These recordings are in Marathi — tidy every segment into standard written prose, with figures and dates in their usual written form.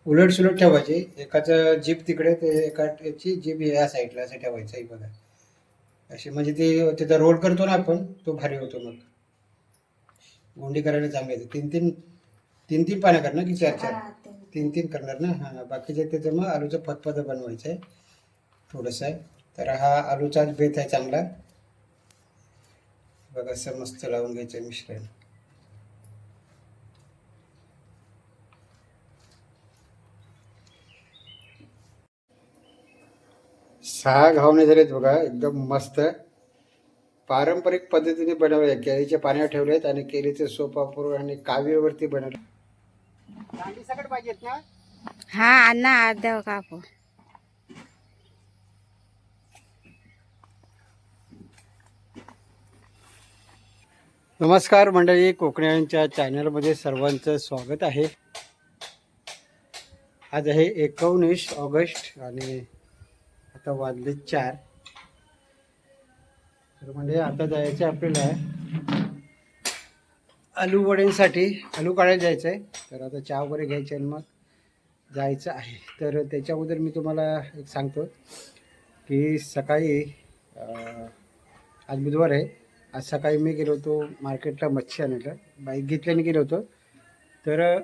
उलट सुलट ठेवायचे. एकाचं जीभ तिकडे ते एकाची जीभ या साईडला असं ठेवायचं आहे बघा. असे म्हणजे ते त्याचा रोल करतो ना आपण, तो भारी होतो मग. गोंडी करायला चांगले येते. तीन तीन तीन तीन पानं करणार की चार चार? तीन तीन करणार ना. हां, बाकीचे त्याचं मग आलूचं फतफद बनवायचं आहे थोडंसं आहे. तर हा आलूचाच बेत आहे चांगला बघा. असं मस्त लावून घ्यायचं मिश्रण. 6 घावणे झालेत बघा. एकदम मस्त पारंपरिक पद्धतीने बनवले. केळीच्या पाण्यावर ठेवलेत आणि केळीचे सोप वापरून आणि कावीवरती बनवले. दांडी सकट पाहिजेत ना? हा अण्णा अर्ध्या कापू. नमस्कार मंडळी, कोकण्यांच्या चॅनलमध्ये सर्वांचं स्वागत आहे. आज आहे 19 ऑगस्ट आणि आता वाजले 4. तर म्हणजे आता जायचं आपल्याला आलू वड्यांसाठी. आलू काढायला जायचं आहे. तर आता चहा वगैरे घ्यायचे आणि मग जायचं आहे. तर त्याच्या अगोदर मी तुम्हाला एक सांगतो की सकाळी आज बुधवार आहे. आज सकाळी मी गेलो होतो मार्केटला मच्छी आणायला. बाईक घेतल्याने गेलो होतो. तर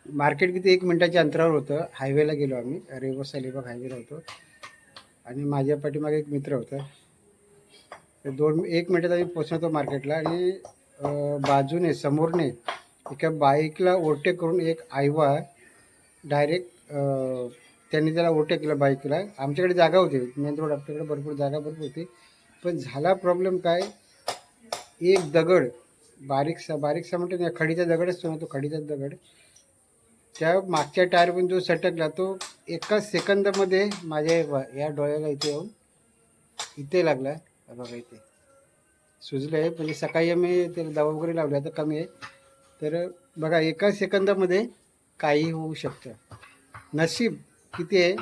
मार्केट किती 1 मिनिटाच्या अंतरावर होतं. हायवेला गेलो आम्ही. रेवस अलिबाग हायवेला होतो आणि माझ्या पाठीमागे एक मित्र होता. तर 1 मिनिटात आम्ही पोचलो होतो मार्केटला आणि बाजूने समोरने एका बाईकला ओव्हरटेक करून एक आयवा डायरेक्ट त्यांनी त्याला ओव्हरटेक केलं बाईकला. आमच्याकडे जागा होती, मेन रोड आपल्याकडे भरपूर जागा भरपूर होती. पण झाला प्रॉब्लेम काय, एक दगड बारीकसा म्हणतो ना, खडीचा दगड असतो ना, तो खडीचा दगड त्या मागच्या टायरवरून जो सटकला तो एका सेकंदामध्ये माझ्या या डोळ्याला इथे येऊन इथे लागला बघा. इथे सुजलं आहे. म्हणजे सकाळी आम्ही ते दवा वगैरे लावला तर कमी आहे. तर बघा एका सेकंदामध्ये काही होऊ शकतं. नशीब किती आहे,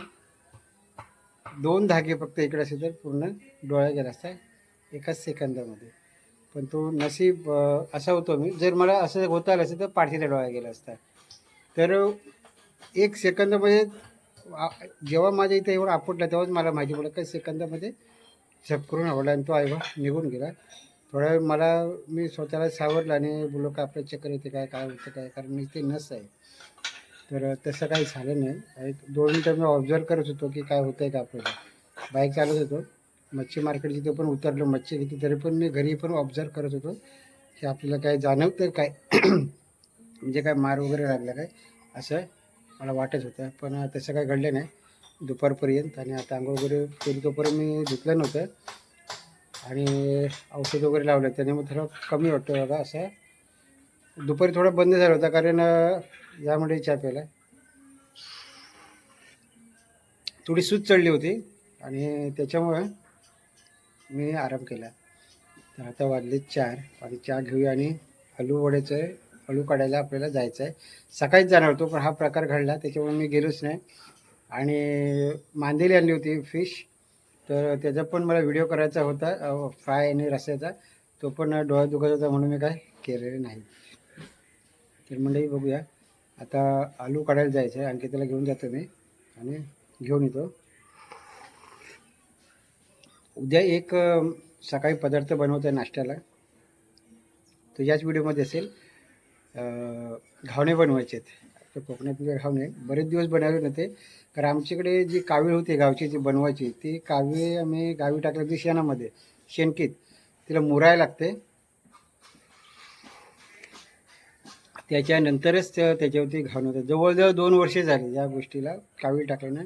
2 धागे फक्त इकडे असेल तर पूर्ण डोळा गेला असता एकाच सेकंदामध्ये. पण तो नशीब असा होतो मी, जर मला असं होता आलं असतं तर पाठीला डोळा गेला असता. तर 1 सेकंदामध्ये जेव्हा माझ्या इथे एवढं आपटला तेव्हाच मला माहिती पडलं काही सेकंदामध्ये झपकरून आवडला आणि तो आयवा निघून गेला. थोडा वेळ मला मी स्वतःला सावरलं आणि बोललो का आपलं चक्कर येते काय होतं काय, कारण मी ते नस आहे. तर तसं काही झालं नाही. 2 मिनटं मी ऑब्झर्व करत होतो की काय होतं आहे का आपल्याला. बाईक चालवत होतो. मच्छी मार्केट जिथे पण उतरलो मच्छी घेतली, तरी पण मी घरी पण ऑब्झर्व करत होतो की आपल्याला काय जाणवतं काय म्हणजे काय मार वगैरे लागला काय असं मला वाटत होतं. पण तसं काय घडलं नाही दुपारपर्यंत. आणि आता आंघोळ वगैरे केली तोपर्यंत मी धुतलं नव्हतं आणि औषध वगैरे लावलं त्याने मग थोडं कमी वाटतं बघा. असं दुपारी थोडा बंद झाला होता कारण यामुळे चहा प्यायला थोडी सूज चढली होती आणि त्याच्यामुळं मी आराम केला. तर आता वाजले 4 आणि चहा घेऊया आणि आलू वड्याचं आलू काढायला आपल्याला जायचं आहे. सकाळीच जाणार होतो पण हा प्रकार घडला त्याच्यामुळे मी गेलोच नाही. आणि मांदेली आणली होती फिश, तर त्याचा पण मला व्हिडिओ करायचा होता फ्राय आणि रस्स्याचा. तो पण डोळा दुखत होता म्हणून मी काय केलेलं नाही. तर मंडळी बघूया. आता आलू काढायला जायचं आहे. आणखी त्याला घेऊन जातो मी आणि घेऊन येतो. उद्या एक सकाळी पदार्थ बनवतो आहे नाश्त्याला, तो याच व्हिडिओमध्ये असेल. घावणे बनवायचे आहेत. तर कोकणातले घावणे बरेच दिवस बनवले नव्हते, कारण आमच्याकडे जी कावीळ होती गावची जी बनवायची, ती कावीळ आम्ही गावी टाकली होती शेणामध्ये, शेणकीत. तिला मुरायला लागते, त्याच्यानंतरच त्याच्यावरती घावणे होतं. जवळजवळ 2 वर्षे झाली या गोष्टीला कावीळ टाकल्यानं.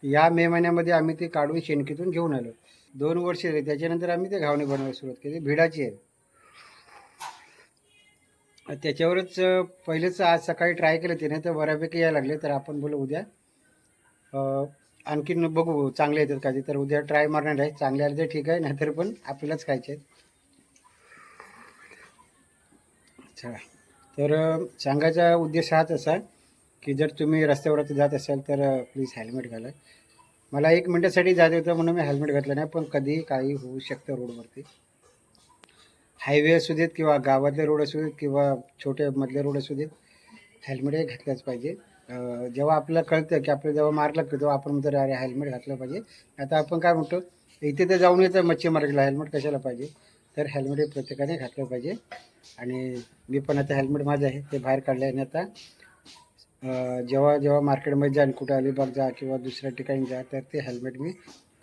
या मे महिन्यामध्ये आम्ही ते काढून शेणकीतून घेऊन आलो. 2 वर्ष झाली. त्याच्यानंतर आम्ही ते घावणे बनवायला सुरुवात केली. भिडाची आहे. त्याच्यावरच पहिलेच आज सकाळी ट्राय केलं त्याने, तर बऱ्यापैकी यायला लागले. तर आपण बोलू उद्या आणखीन बघू चांगले येतात का ते. तर उद्या ट्राय मारणार आहे. चांगले आले तर ठीक आहे, नाहीतर पण आपल्यालाच खायचे आहेत. चला, तर सांगायचा उद्देश हाच असा की जर तुम्ही रस्त्यावर जात असाल तर प्लीज हेल्मेट घाला. मला 1 मिनिटासाठी जायचं होतं म्हणून मी हेल्मेट घातलं नाही, पण कधीही काही होऊ शकतं रोडवरती. हायवे असू देत किंवा गावातले रोड असू देत किंवा छोटे मधले रोड असू देत, हेल्मेट हे घातलंच पाहिजे. जेव्हा आपल्याला कळतं की आपल्याला जेव्हा मार लागतो तेव्हा आपण म्हणतो अरे हेल्मेट घातलं पाहिजे. आता आपण काय म्हणतो, इथे तर जाऊन येतं मच्छी मार्केटला, हेल्मेट कशाला पाहिजे. तर हेल्मेट हे प्रत्येकाने घातलं पाहिजे. आणि मी पण आता हेल्मेट माझं आहे ते बाहेर काढलं आहे. आणि आता जेव्हा जेव्हा मार्केटमध्ये जाईन, कुठे अलिबाग जा किंवा दुसऱ्या ठिकाणी जा, तर ते हेल्मेट मी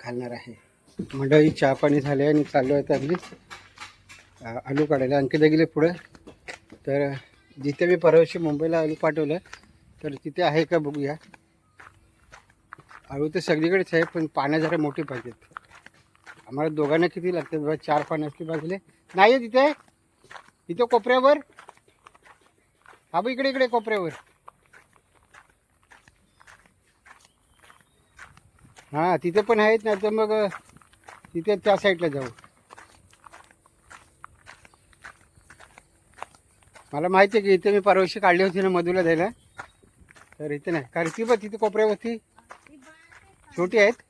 घालणार आहे. मंडळी चहा पाणी झाले आणि चाललो आहे अगदी आलू काढायला. अंकिता गेले पुढं. तर जिथे मी परवाशी मुंबईला आलू पाठवलं तर तिथे आहे का बघूया. आळू तर सगळीकडेच आहे, पण पानं जरा मोठी पाहिजेत. आम्हाला दोघांना किती लागते बाबा, 4 पानं असली बाजूले नाही आहे तिथे. तिथे कोपऱ्यावर हा बघ, इकडे इकडे कोपऱ्यावर. हां तिथे पण आहेत, नाही तर मग तिथे त्या साईडला जाऊ. मला माहिती आहे की इथे मी परवाशी काढली होती ना मधूला द्यायला, तर इथे नाही. कारण ती बघ तिथे कोपऱ्यावरती छोटी आहेत.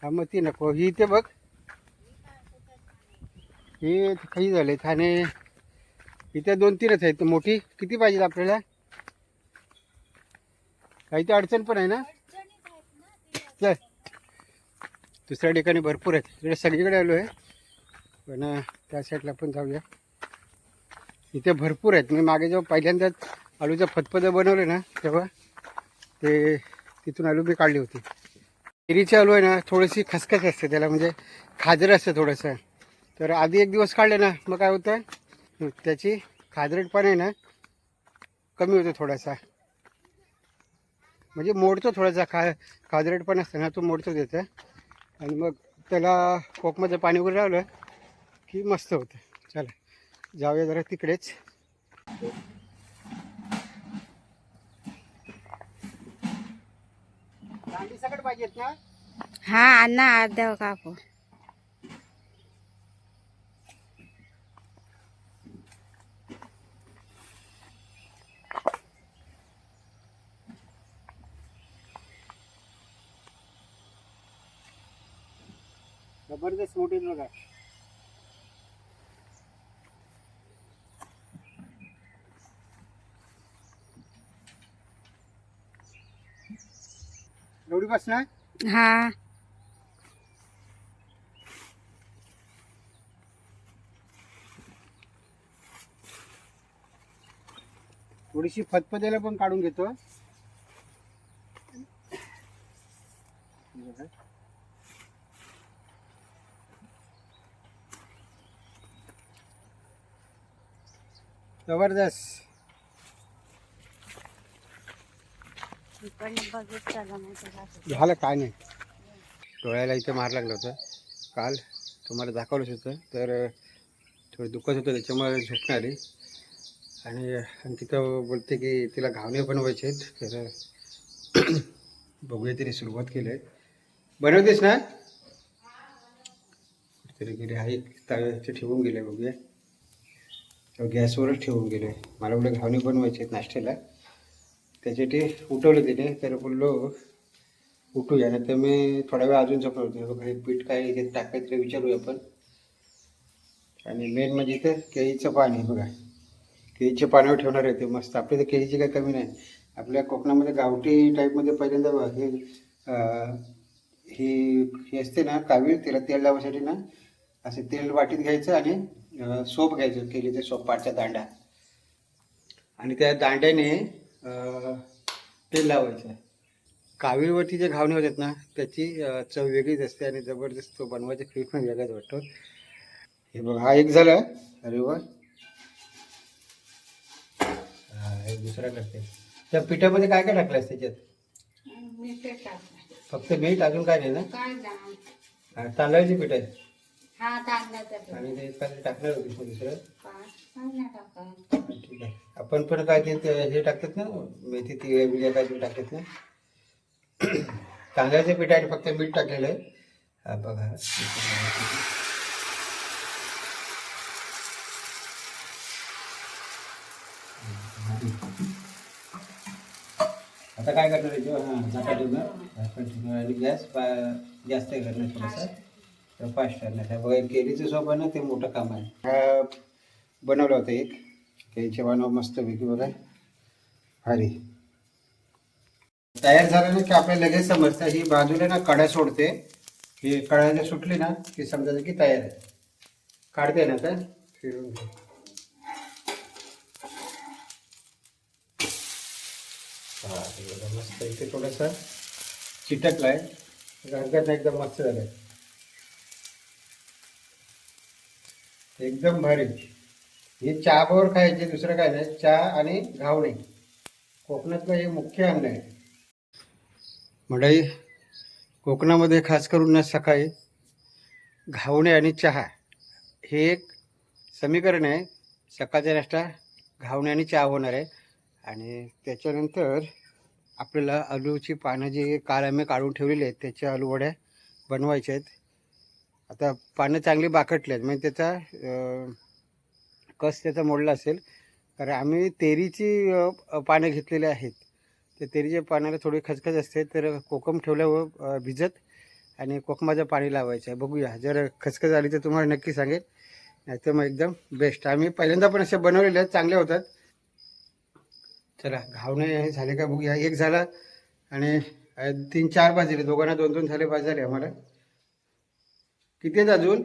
हा मग ती नको, ही इथे बघ, ही काही झालेत. आणि इथे 2-3च आहेत. मोठी किती पाहिजे आपल्याला, काही तर अडचण पण आहे ना. चल दुसऱ्या ठिकाणी भरपूर आहेत, इकडे सगळीकडे आलो आहे, पण त्या साईडला पण जाऊया. इथे भरपूर आहेत. मी मागे जेव्हा पहिल्यांदाच आलूचं फतफदं बनवलं ना, तेव्हा ते तिथून आलू मी काढली होती. केरीचे आलू आहे ना, थोडीशी खसखस असते त्याला, म्हणजे खाजर असतं थोडंसं. तर आधी एक दिवस काढले ना, मग काय होतं, त्याची खाजरटपणा आहे ना कमी होतो थोडासा, म्हणजे मोडतो थोडासा. खाजरटपणा असतं ना, तो मोडतो त्याचा. आणि मग त्याला कोकमध्ये पाणी वगैरे लावलं की मस्त होतं. चला जाऊया जरा तिकडेच. दांडी सगळं पाहिजेत ना. हा अण्णा अर्ध्या कापू. जबरदस्त मोठी बघा. एवढी बस ना. हा थोडीशी फतफद्याला पण काढून घेतो. जबरदस्त. झालं काय नाही. डोळ्याला इथे मार लागलं होतं काल, तुम्हाला दाखवलंच होतं. तर थोडं दुखत होतं, त्याच्यामुळे झोप आली. आणि तिथं बोलते की तिला घावणे बनवायचे आहेत. तर बघूया, तिने सुरुवात केली आहे. बनवतेस ना. तरी गेले आहे, तव्याचे ठेवून गेले. बघूया, गॅसवरच ठेवून गेले. मला बोलले घावणे बनवायचे आहेत नाश्त्याला, त्याच्यासाठी उठवलं तिने. तर बोललो उठूया, नाही तर मी थोडा वेळ अजून झोपलो होतो. बघा पीठ काय हे टाकायचं विचारूया आपण. आणि मेन म्हणजे इथं केळीचं पान आहे बघा, केळीच्या पानावर ठेवणार आहे ते मस्त. आपल्या तर केळीची काही कमी नाही. आपल्या कोकणामध्ये गावठी टाईपमध्ये पहिल्यांदा हे ही असते ना कावीळ, तिला तेल लावायसाठी ना असे तेल वाटीत घ्यायचं आणि सोप घ्यायचं, केळीचे सोप, पाटचा दांडा, आणि त्या दांड्याने तेल लावायचं. कावीळवरती जे घावणे होतात ना, त्याची चव वेगळीच असते आणि जबरदस्त. तो बनवायचा क्लिप पण वेगळाच वाटतो. हे बघा, हा एक झाला. अरे वा, एक दुसरा करते. त्या पिठामध्ये काय काय टाकलं त्याच्यात? फक्त मीठ, अजून काय नाही ना. तांदळाची पीठ आहे. आणि ते काय टाकणार होती दुसरं. ठीक आहे. आपण पण काय ते हे टाकतात ना, मेथी ती बिया काय टाकतात ना. तांदळाचे पीठ आहे, फक्त मीठ टाकलेलं आहे. हा बघा, आता काय करणार आहे? हां, झाका ठेवणार, झाकण ठेवणार आणि गॅस जास्त हे करणार थोडासा, तर फास्ट करणार. बघा केळीचं सोप आहे ना, ते मोठं काम आहे. हा बनवलं होतं एक केळीचे पानं मस्तपैकी बघा भारी तयार झालं ना की आपल्याला लगेच समजतं ही बाजूला ना कड्या सोडते. ही कड्या जर सुटली ना की समजायचं की तयार आहे. काढते ना तर फिरून घे. हा हे बघा मस्त इथे थोडंसं चिटकलं आहे. रंगात एकदम मस्त झालं एकदम भारी. हे चहा बरोबर खायचे दुसरं काय नाही. चहा आणि घावणे कोकणातलं हे मुख्य अन्न आहे. मंडळी कोकणामध्ये खास करून ना सकाळी घावणे आणि चहा हे एक समीकरण आहे. सकाळचा नाश्ता घावणे आणि चहा होणार आहे आणि त्याच्यानंतर आपल्याला आलूची पानं जी काल आम्ही काढून ठेवलेली आहेत त्याच्या आलूवड्या बनवायच्या आहेत. आता पानं चांगली बाकटली आहेत म्हणजे त्याचा कस त्याचा मोडला असेल कारण आम्ही तेरीची पानं घेतलेली आहेत. त्या तेरीच्या पानाला थोडी खचखच असते तर कोकम ठेवल्यावर भिजत आणि कोकमाचं पाणी लावायचं आहे. बघूया जर खचखच आली तर तुम्हाला नक्की सांगेल नाहीतर मग एकदम बेस्ट. आम्ही पहिल्यांदा पण असे बनवलेले आहेत चांगले होतात. चला घावणे झाले का बघूया. एक झाला आणि 3-4 भाजले दोघांना 2-2 झाले पाच झाले आम्हाला. किती आहेत अजून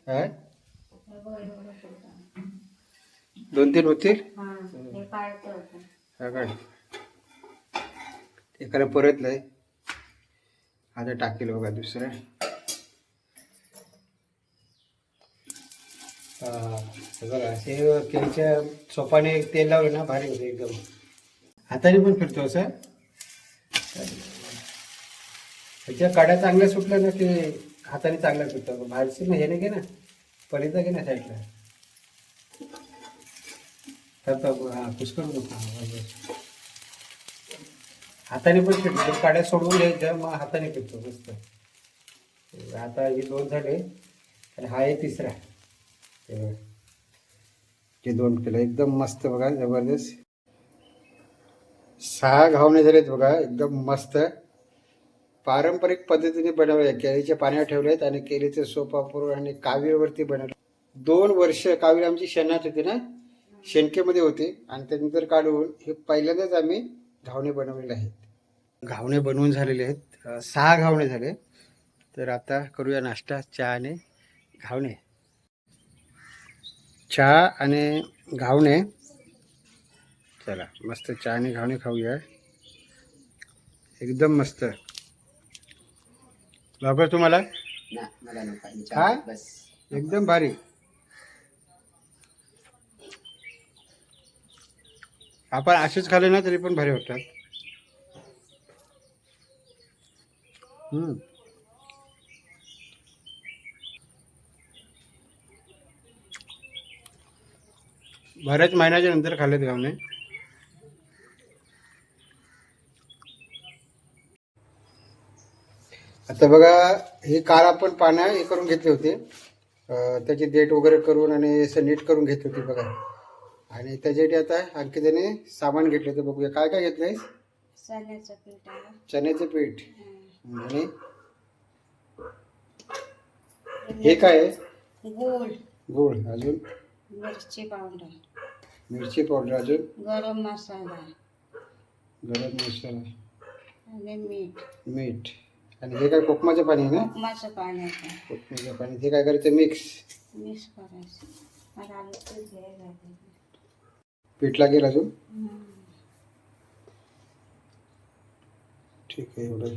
हा 2-3 होतील हा काय एकाला परतलंय आता टाकेल बघा दुसरं. बघा असे केळीच्या सोपाने तेल लावलं ना भारी होते एकदम. हाताने पण फिरतो असं. त्याच्या काड्या चांगल्या सुटल्या ना की हाताने चांगल्या फिरतो. बाहेरची ना हे नाही घे ना पलीचा घे ना साईडला हा पुष्कळ नको. हाताने पण फिरतो काड्या सोडून घ्यायच्या मग हाताने फिरतो मस्त. आता हे 2 झाले आणि हा आहे तिसरा. ते 2 केलं एकदम मस्त बघा जबरदस्त. 6 घावणे झालेत बघा एकदम मस्त. पारंपरिक पद्धतीने बनवले. केळीच्या पाण्यात ठेवलेत आणि केळीचे सोप वापरून आणि कावीळवरती बनवले. 2 वर्ष कावीळ आमची शेणात होती ना शेणकेमध्ये होते आणि त्यानंतर काढून हे पहिल्यांदाच आम्ही घावणे बनवलेले आहेत. घावणे बनवून झालेले आहेत. 6 घावणे झाले. तर आता करूया नाश्ता चहा आणि घावणे. चहा आणि घावणे. चला मस्त चहा आणि घावणे खाऊया एकदम मस्त. बाबर तुम्हाला हा एकदम भारी. आपण असेच खाल्ले ना तरी पण भारी वाटतात. बऱ्याच महिन्याच्या नंतर खाल्लेत घावणे. आता बघा हे काल आपण पानं हे करून घेतले होते. त्याची देठ वगैरे करून आणि असं नीट करून घेतली होती बघा. आणि त्याच्यासाठी आता आणखी त्याने सामान घेतले. तर बघूया काय काय घेतलंय. चण्याचं पीठ आहे. चण्याचं पीठ आणि हे काय आहे गूळ गूळ अजून मिरची पावडर मिरची पावडर अजून गरम मसाला गरम मसाला आणि मीठ आणि हे काय कोकमाचं पाणी आहे ना. कोकमाचं पाणी आहे. कोकमाचं पाणी हे काय करायचं मिक्स करायचं आणि आलं ते घ्यायला पीठ लागेल अजून. ठीक आहे एवढं.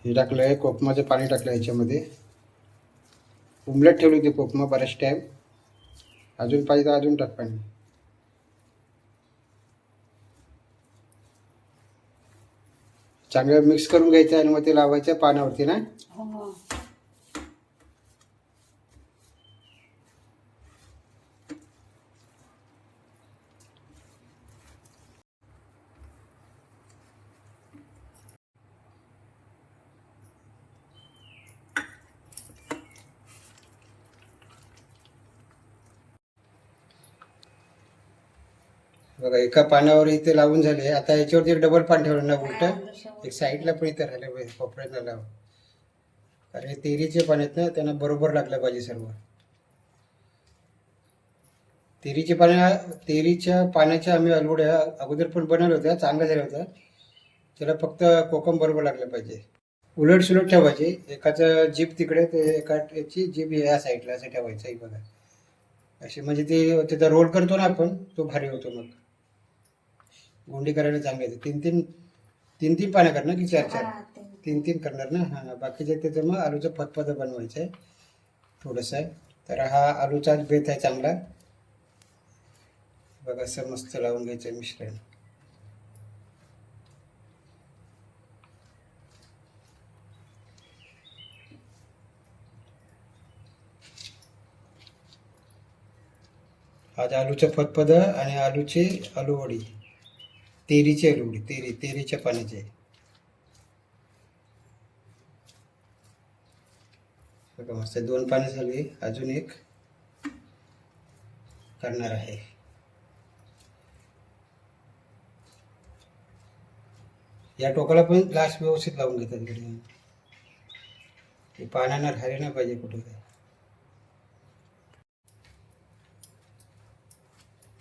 हे टाकलं आहे कोकमाचं पाणी टाकलं ह्याच्यामध्ये. उमलत ठेवली होती कोकमा बराच टाईम. अजून पाहिजे तर अजून टाक पाणी. चांगलं मिक्स करून घ्यायचं आणि मग ते लावायचं पानावरती ना. बघा एका पानावर इथे लावून झाले. आता याच्यावरती एक डबल पान ठेवलं ना उलट, आलू एक साईडला पण इथे राहिलं पाहिजे कोपऱ्याला लाव. कारण हे तेरीचे पान आहेत ना, त्यांना बरोबर लागलं पाहिजे सर्व. तेरीच्या पाण्याच्या आम्ही अलवड्या अगोदर पण बनवल्या होत्या, चांगल्या झाल्या होत्या. त्याला फक्त कोकम बरोबर लागलं पाहिजे. उलट सुलट ठेवायचे, एकाचं जीभ तिकडे ते एकाची जीभ या साईडला असं ठेवायचं आहे बघा. असे म्हणजे ते त्याचा रोल करतो ना आपण, तो भारी होतो. मग गोंडी करायला चांगले येते. तीन तीन पानं करणार की चार चार? तीन तीन करणार ना. हां, बाकीचे त्याचं मग आलूचं फतफद बनवायचं आहे थोडंसं आहे. तर हा आलूचाच बेत आहे चांगला बघा. असं मस्त लावून घ्यायचं मिश्रण. आज आलूचं फतफद आणि आलूवडी, तेरीची आलूवडी, तेरीच्या पाण्याची. बघा मस्त 2 पानं झाली, अजून एक करणार आहे. या टोकाला पण ग्लास व्यवस्थित लावून घेतात इकडे, ते पाण्यानं राहिले नाही पाहिजे कुठे.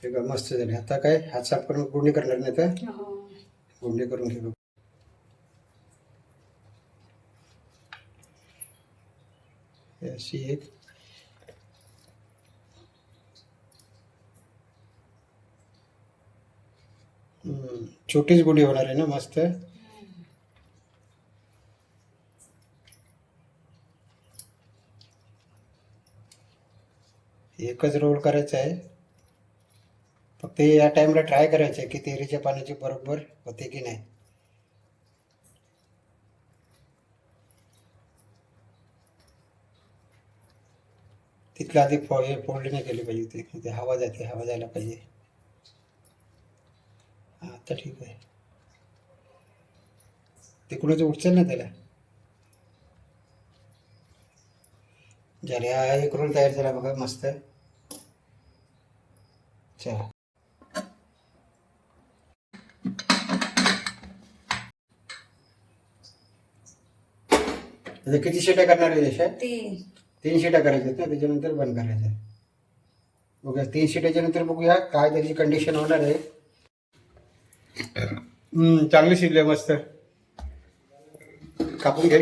हे बघा मस्त झाले. आता काय हात साफ करून गुंडी करणार नाही तर गुंडी करून घेऊ. अशी एक छोटीच गुढी होणार आहे ना मस्त. एकच रोल करायचा आहे फक्त. या टाइमला ट्राय करायचं आहे की तेरीच्या पाण्याची बरोबर होते की नाही. तिथला आधी फोल्ड नाही केली पाहिजे, ते हवा जाते, हवा जायला पाहिजे. हां आता ठीक आहे. तिकडूनच उठचल ना त्याला. झाले. हा एक रोल तयार झाला बघा मस्त. चला आता किती शिट्या करणार आहे देशात? 3 शिट्या करायच्यात ना, त्याच्यानंतर बंद करायचं. बघा 3 शिट्याच्या नंतर बघूया काय त्याची कंडिशन होणार आहे. चांगले शिजले मस्त. कापून घे.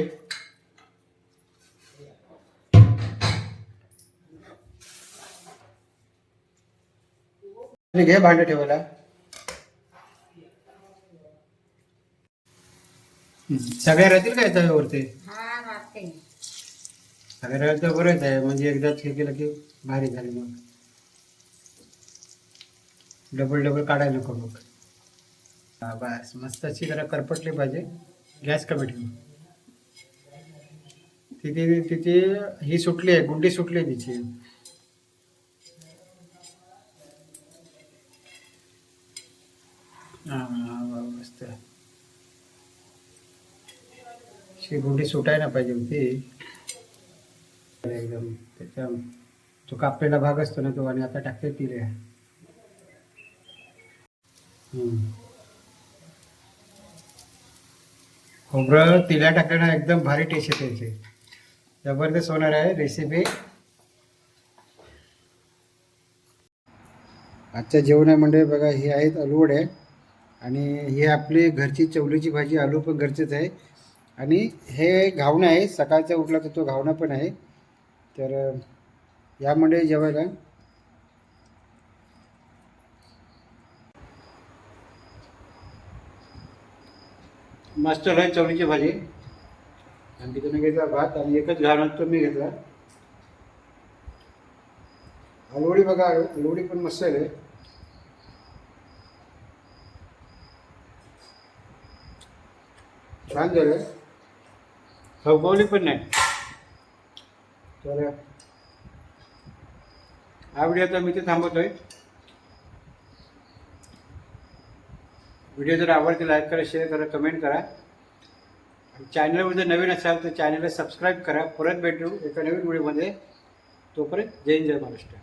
घे भांडं ठेवायला. सगळ्या राहतील काय तव्यावरती? सगळ्या राहतील तर बरंच आहे, म्हणजे एकदाच हे केलं की भारी झाली. मग डबल काढायला नको मग. हा बस मस्त. अशी जरा करपटली पाहिजे. गॅस कमी ठेव. तिथे ही सुटली आहे, गुंडी सुटली आहे तिची. हां मस्त. ही गुंडी सुटायला पाहिजे होती एकदम. त्याच्या तो कापलेला भाग असतो ना तो, आणि आता टाकते तिले. खोबरं तिला टाकल्यानं एकदम भारी टेस्ट येते. जबरदस्त होणार आहे रेसिपी. आजचं जेवण आहे म्हणजे बघा, हे आहेत आलूवडे आणि हे आपली घरची चवलीची भाजी. आलू पण घरचेच आहे आणि हे घावणं आहे. सकाळचा उठला तर तो घावणं पण आहे. तर यामध्ये जेवायला मस्त आहे चवलीची भाजी. आणि तिकडे घेतला भात आणि एकच घावणं तो मी घेतला. आलूवडी बघा, आलूवडी पण मस्त आहे. छान झालं, खवखवली पण नाही. तर हा व्हिडिओ आता मी ते थांबवतोय. व्हिडिओ जर आवडते लाईक करा, शेअर करा, कमेंट करा. चॅनलवर जर नवीन असाल तर चॅनलला सबस्क्राईब करा. परत भेटू एका नवीन व्हिडिओमध्ये. तोपर्यंत जय हिंद, जय महाराष्ट्र.